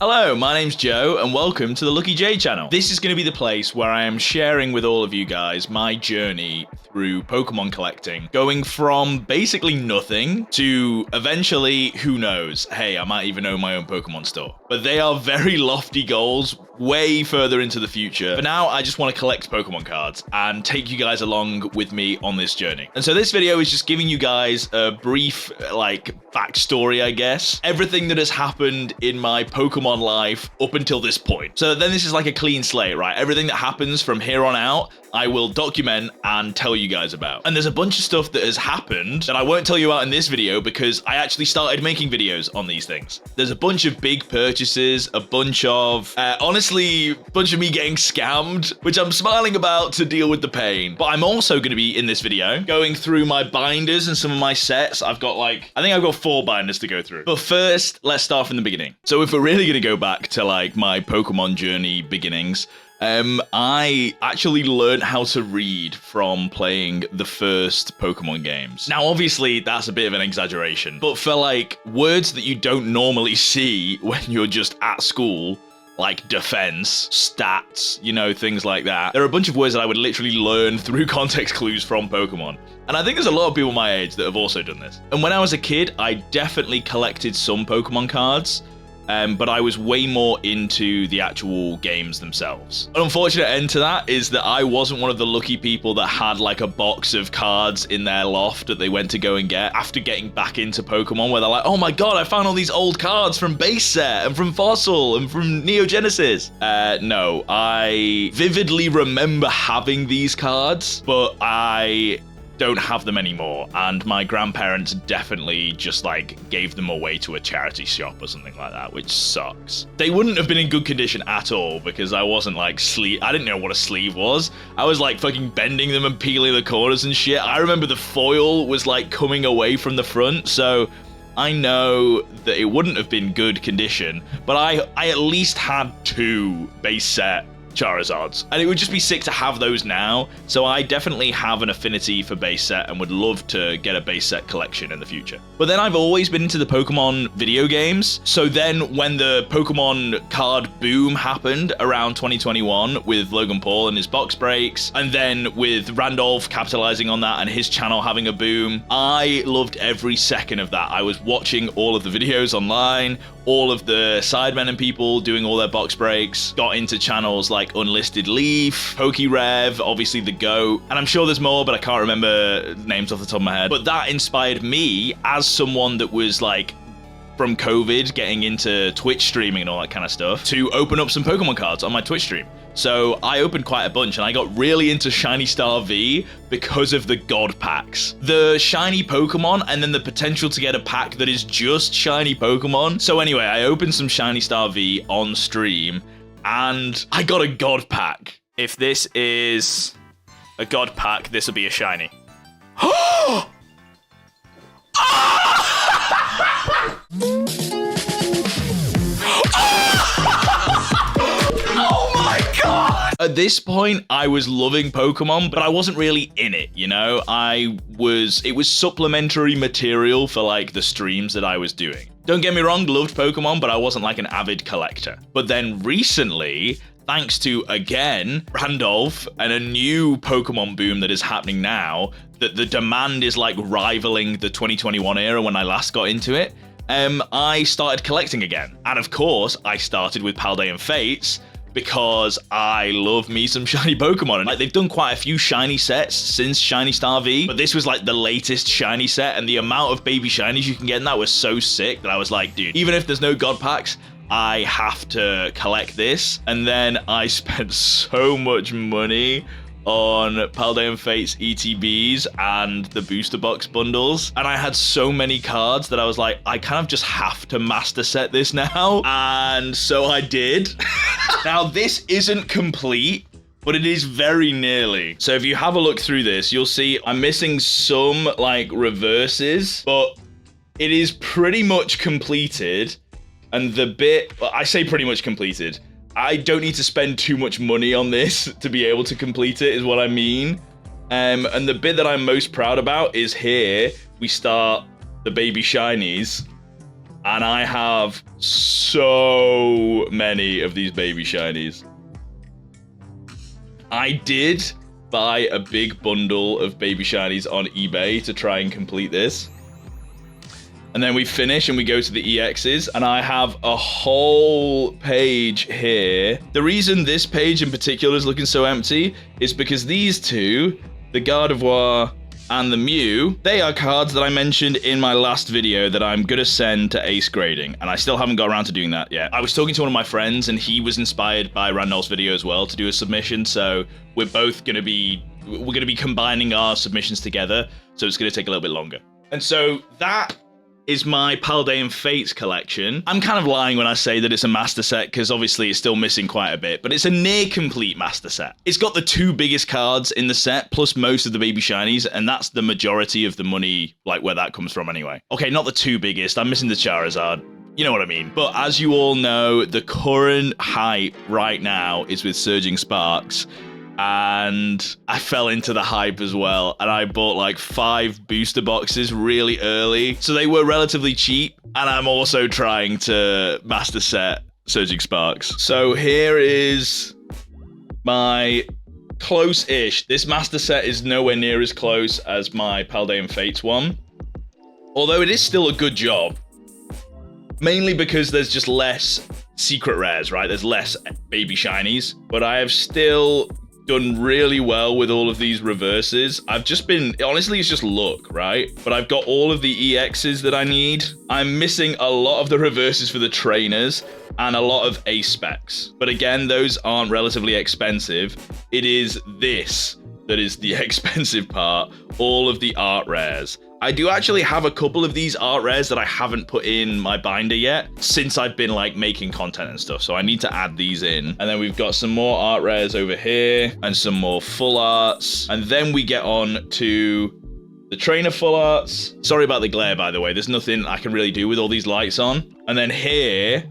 Hello, my name's Joe, and welcome to the Lucky J channel. This is going to be the place where I am sharing with all of you guys my journey through Pokemon collecting, going from basically nothing to eventually, who knows, hey, I might even own my own Pokemon store. But they are very lofty goals, way further into the future. For now, I just want to collect Pokemon cards and take you guys along with me on this journey. And so this video is just giving you guys a brief, backstory, I guess. Everything that has happened in my Pokemon life up until this point. So then this is like a clean slate, right? Everything that happens from here on out, I will document and tell you guys about. And there's a bunch of stuff that has happened that I won't tell you about in this video because I actually started making videos on these things. There's a bunch of big purchases, a bunch of, honestly, a bunch of me getting scammed, which I'm smiling about to deal with the pain. But I'm also going to be, in this video, going through my binders and some of my sets. I've got I think I've got 4 binders to go through. But first, let's start from the beginning. So if we're really going to go back to my Pokemon journey beginnings, I actually learned how to read from playing the first Pokemon games. Now, obviously, that's a bit of an exaggeration, but for words that you don't normally see when you're just at school, like defense, stats, things like that. There are a bunch of words that I would literally learn through context clues from Pokemon. And I think there's a lot of people my age that have also done this. And when I was a kid, I definitely collected some Pokemon cards, but I was way more into the actual games themselves. An unfortunate end to that is that I wasn't one of the lucky people that had a box of cards in their loft that they went to go and get after getting back into Pokemon, where they're like, oh my god, I found all these old cards from Base Set and from Fossil and from Neo Genesis. No, I vividly remember having these cards, but I don't have them anymore, and my grandparents definitely just gave them away to a charity shop or something like that, which sucks. They wouldn't have been in good condition at all because I wasn't I didn't know what a sleeve was. I was fucking bending them and peeling the corners and shit. I remember the foil was coming away from the front, so I know that it wouldn't have been good condition, but I at least had 2 base set Charizards, and it would just be sick to have those now. So I definitely have an affinity for base set and would love to get a base set collection in the future. But then I've always been into the Pokemon video games. So then when the Pokemon card boom happened around 2021 with Logan Paul and his box breaks, and then with Randolph capitalizing on that and his channel having a boom, I loved every second of that. I was watching all of the videos online, all of the sidemen and people doing all their box breaks, got into channels like Unlisted Leaf, PokeRev, obviously the GOAT, and I'm sure there's more, but I can't remember names off the top of my head. But that inspired me, as someone that was from COVID getting into Twitch streaming and all that kind of stuff, to open up some Pokemon cards on my Twitch stream. So I opened quite a bunch, and I got really into Shiny Star V because of the God packs. The shiny Pokemon, and then the potential to get a pack that is just shiny Pokemon. So anyway, I opened some Shiny Star V on stream, and I got a God pack. If this is a God pack, this will be a shiny. Oh! At this point, I was loving Pokemon, but I wasn't really in it, it was supplementary material for the streams that I was doing. Don't get me wrong, loved Pokemon, but I wasn't an avid collector. But then recently, thanks to, again, Randolph and a new Pokemon boom that is happening now, that the demand is rivaling the 2021 era when I last got into it, I started collecting again. And of course, I started with Paldean Fates, because I love me some shiny Pokemon. And they've done quite a few shiny sets since Shiny Star V, but this was the latest shiny set, and the amount of baby shinies you can get in that was so sick that I was like, dude, even if there's no God packs, I have to collect this. And then I spent so much money on Paldean Fates ETBs and the booster box bundles, and I had so many cards that I was like, I kind of just have to master set this now, and so I did. Now this isn't complete, but it is very nearly. So if you have a look through this, you'll see I'm missing some reverses, but it is pretty much completed. And the bit, I say pretty much completed, I don't need to spend too much money on this to be able to complete it, is what I mean. And the bit that I'm most proud about is here. We start the baby shinies. And I have so many of these baby shinies. I did buy a big bundle of baby shinies on eBay to try and complete this. And then we finish and we go to the EXs, and I have a whole page here. The reason this page in particular is looking so empty is because these two, the Gardevoir and the Mew, they are cards that I mentioned in my last video that I'm gonna send to ace grading, and I still haven't got around to doing that yet. I was talking to one of my friends, and he was inspired by Randolph's video as well to do a submission, so we're gonna be combining our submissions together, so it's gonna take a little bit longer. And so that is my Paldean Fates collection. I'm kind of lying when I say that it's a master set, because obviously it's still missing quite a bit, but it's a near complete master set. It's got the two biggest cards in the set, plus most of the baby shinies, and that's the majority of the money, like where that comes from anyway. Okay, not the two biggest, I'm missing the Charizard. You know what I mean. But as you all know, the current hype right now is with Surging Sparks, and I fell into the hype as well, and I bought like 5 booster boxes really early, so they were relatively cheap, and I'm also trying to master set Surging Sparks. So here is my close-ish. This master set is nowhere near as close as my Paldean Fates one, although it is still a good job, mainly because there's just less secret rares, right? There's less baby shinies, but I have still done really well with all of these reverses. I've just been, honestly, it's just luck, right? But I've got all of the EXs that I need. I'm missing a lot of the reverses for the trainers and a lot of ace specs. But again, those aren't relatively expensive. It is this that is the expensive part, all of the art rares. I do actually have a couple of these art rares that I haven't put in my binder yet since I've been like making content and stuff, so I need to add these in. And then we've got some more art rares over here and some more full arts, and then we get on to the trainer full arts. Sorry about the glare, by the way. There's nothing I can really do with all these lights on. And then here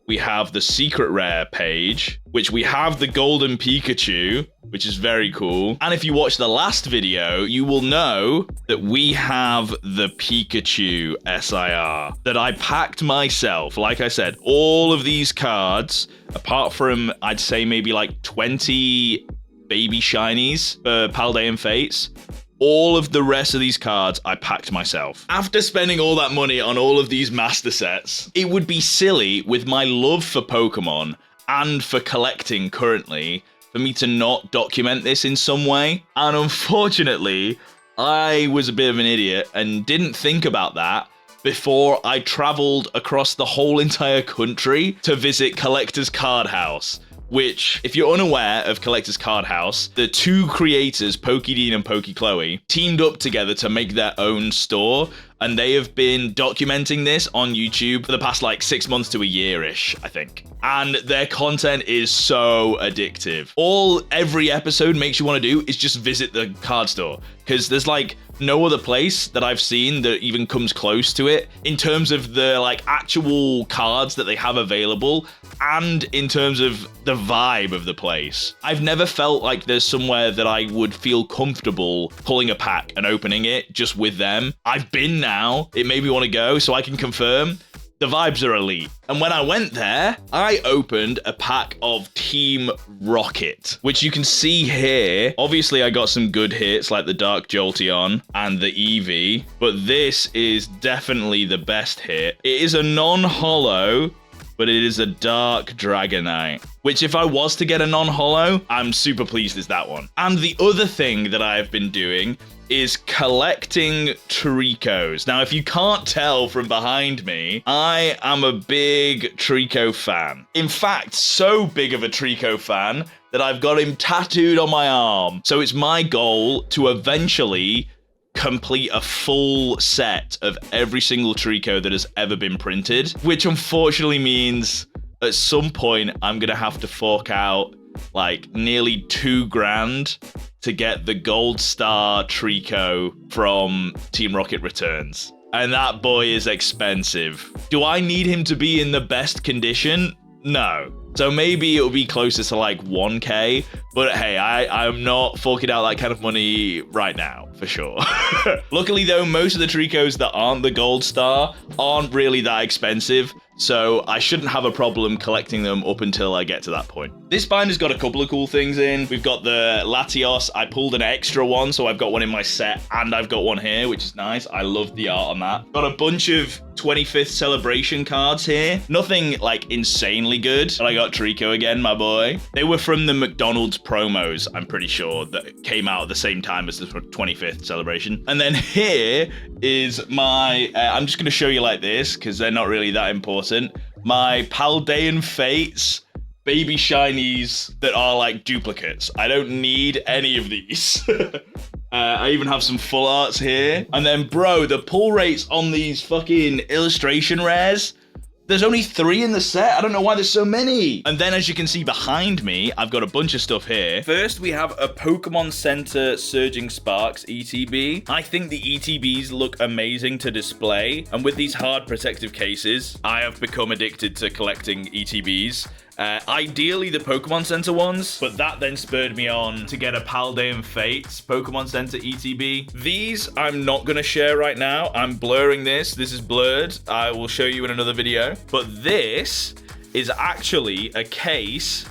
we have the secret rare page, which we have the golden Pikachu, which is very cool. And if you watch the last video, you will know that we have the Pikachu SIR that I packed myself. Like I said, all of these cards, apart from, I'd say maybe like 20 baby shinies for Paldean Fates, all of the rest of these cards I packed myself. After spending all that money on all of these master sets, it would be silly, with my love for Pokemon and for collecting currently, for me to not document this in some way. And unfortunately, I was a bit of an idiot and didn't think about that before I traveled across the whole entire country to visit Collector's Card House, which, if you're unaware of Collector's Card House, the two creators, PokeDean and PokeChloe, teamed up together to make their own store, and they have been documenting this on YouTube for the past like 6 months to a year-ish, I think. And their content is so addictive. Every episode makes you want to do is just visit the card store, because there's like no other place that I've seen that even comes close to it in terms of the like actual cards that they have available and in terms of the vibe of the place. I've never felt like there's somewhere that I would feel comfortable pulling a pack and opening it just with them. I've been now. It made me want to go, so I can confirm the vibes are elite. And when I went there, I opened a pack of Team Rocket, which you can see here. Obviously, I got some good hits like the Dark Jolteon and the Eevee, but this is definitely the best hit. It is a non-holo, but it is a Dark Dragonite, which if I was to get a non-holo, I'm super pleased it's that one. And the other thing that I've been doing is collecting Treeckos. Now, if you can't tell from behind me, I am a big Treecko fan. In fact, so big of a Treecko fan that I've got him tattooed on my arm. So it's my goal to eventually complete a full set of every single Treecko that has ever been printed, which unfortunately means at some point I'm gonna have to fork out like nearly $2,000 to get the Gold Star Treecko from Team Rocket Returns. And that boy is expensive. Do I need him to be in the best condition? No. So maybe it'll be closer to like 1k, but hey, I'm not forking out that kind of money right now, for sure. Luckily though, most of the Treeckos that aren't the gold star aren't really that expensive, so I shouldn't have a problem collecting them up until I get to that point. This binder's got a couple of cool things in. We've got the Latios. I pulled an extra one, so I've got one in my set, and I've got one here, which is nice. I love the art on that. Got a bunch of 25th celebration cards here. Nothing like insanely good, but I got Treecko again, my boy. They were from the McDonald's promos, I'm pretty sure, that came out at the same time as the 25th celebration. And then here is my, I'm just going to show you like this because they're not really that important. My Paldean Fates baby shinies that are like duplicates. I don't need any of these. I even have some full arts here. And then, bro, the pull rates on these fucking illustration rares, there's only 3 in the set. I don't know why there's so many. And then, as you can see behind me, I've got a bunch of stuff here. First, we have a Pokemon Center Surging Sparks ETB. I think the ETBs look amazing to display. And with these hard protective cases, I have become addicted to collecting ETBs. Ideally the Pokemon Center ones, but that then spurred me on to get a Paldean Fates Pokemon Center ETB. These I'm not going to share right now. I'm blurring this. This is blurred. I will show you in another video. But this is actually a case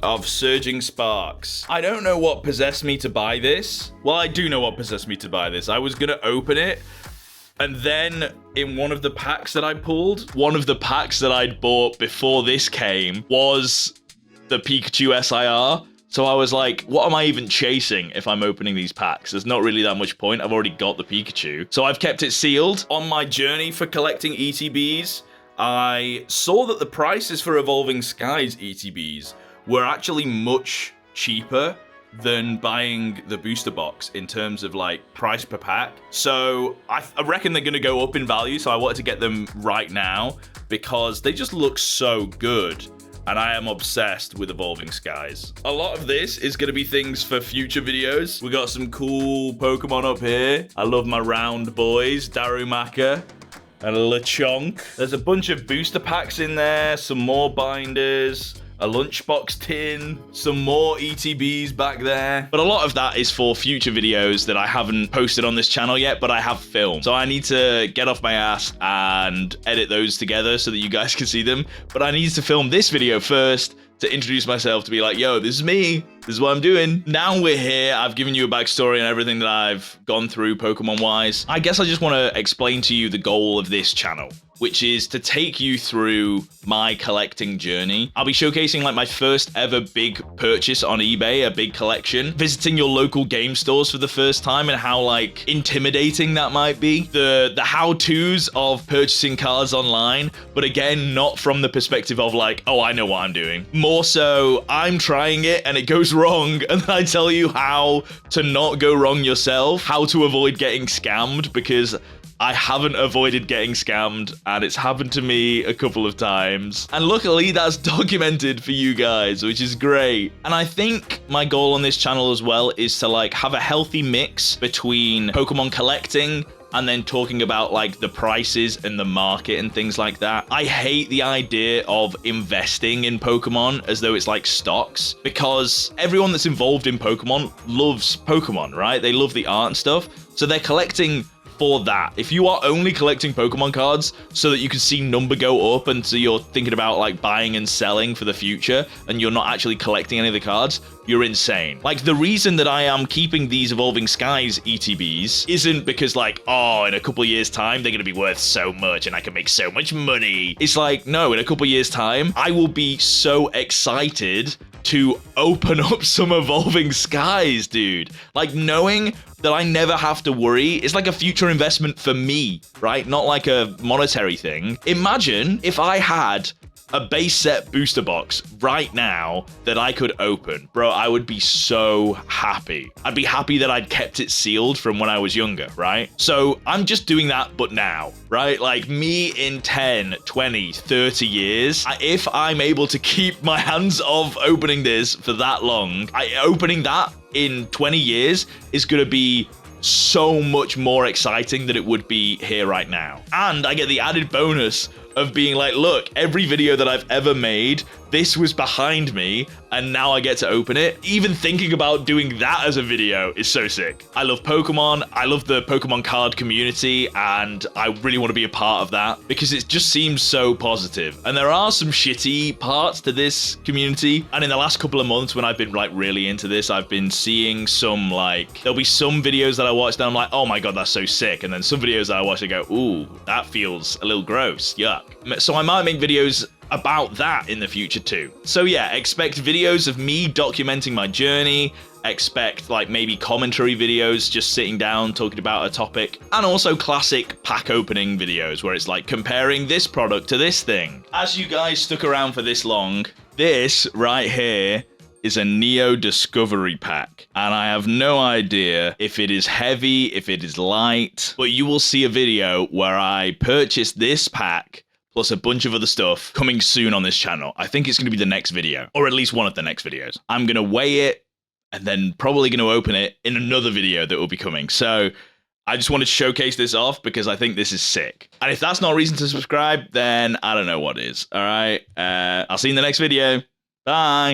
of Surging Sparks. I don't know what possessed me to buy this. Well, I do know what possessed me to buy this. I was going to open it, and then in one of the packs that I pulled, one of the packs that I'd bought before this came was the Pikachu SIR. So I was like, what am I even chasing if I'm opening these packs? There's not really that much point. I've already got the Pikachu. So I've kept it sealed. On my journey for collecting ETBs, I saw that the prices for Evolving Skies ETBs were actually much cheaper than buying the booster box in terms of like price per pack. So I reckon they're gonna go up in value, so I wanted to get them right now because they just look so good, and I am obsessed with Evolving Skies. A lot of this is gonna be things for future videos. We got some cool Pokemon up here. I love my round boys, Darumaka and Lechonk. There's a bunch of booster packs in there, some more binders, a lunchbox tin, some more ETBs back there. But a lot of that is for future videos that I haven't posted on this channel yet, but I have filmed. So I need to get off my ass and edit those together so that you guys can see them. But I need to film this video first to introduce myself, to be like, yo, this is me. This is what I'm doing. Now we're here. I've given you a backstory and everything that I've gone through Pokemon-wise. I guess I just want to explain to you the goal of this channel, which is to take you through my collecting journey. I'll be showcasing like my first ever big purchase on eBay, a big collection, visiting your local game stores for the first time and how like intimidating that might be. The how-tos of purchasing cards online, but again, not from the perspective of like, oh, I know what I'm doing. More so, I'm trying it and it goes wrong, and then I tell you how to not go wrong yourself, how to avoid getting scammed, because I haven't avoided getting scammed, and it's happened to me a couple of times. And luckily, that's documented for you guys, which is great. And I think my goal on this channel as well is to like have a healthy mix between Pokemon collecting and then talking about like the prices and the market and things like that. I hate the idea of investing in Pokemon as though it's like stocks, because everyone that's involved in Pokemon loves Pokemon, right? They love the art and stuff. So they're collecting for that. If you are only collecting Pokemon cards so that you can see number go up and so you're thinking about like buying and selling for the future and you're not actually collecting any of the cards, you're insane. Like the reason that I am keeping these Evolving Skies ETBs isn't because like, oh, in a couple of years time, they're going to be worth so much and I can make so much money. It's like, no, in a couple of years time, I will be so excited to open up some Evolving Skies, dude. Like knowing that I never have to worry. It's like a future investment for me, right? Not like a monetary thing. Imagine if I had a base set booster box right now that I could open. Bro, I would be so happy. I'd be happy that I'd kept it sealed from when I was younger, right? So I'm just doing that, but now, right? Like me in 10, 20, 30 years, if I'm able to keep my hands off opening this for that long, opening that in 20 years is going to be so much more exciting than it would be here right now. And I get the added bonus of being like, look, every video that I've ever made, this was behind me, and now I get to open it. Even thinking about doing that as a video is so sick. I love Pokemon. I love the Pokemon card community, and I really want to be a part of that because it just seems so positive. And there are some shitty parts to this community. And in the last couple of months when I've been like really into this, I've been seeing some like, there'll be some videos that I watch that I'm like, oh my God, that's so sick. And then some videos that I watch, I go, ooh, that feels a little gross, yuck. So I might make videos about that in the future too. So yeah, expect videos of me documenting my journey, expect like maybe commentary videos, just sitting down talking about a topic, and also classic pack opening videos where it's like comparing this product to this thing. As you guys stuck around for this long, this right here is a Neo Discovery pack, and I have no idea if it is heavy, if it is light, but you will see a video where I purchased this pack plus a bunch of other stuff coming soon on this channel. I think it's going to be the next video, or at least one of the next videos. I'm going to weigh it and then probably going to open it in another video that will be coming. So I just wanted to showcase this off because I think this is sick. And if that's not a reason to subscribe, then I don't know what is. All right. I'll see you in the next video. Bye.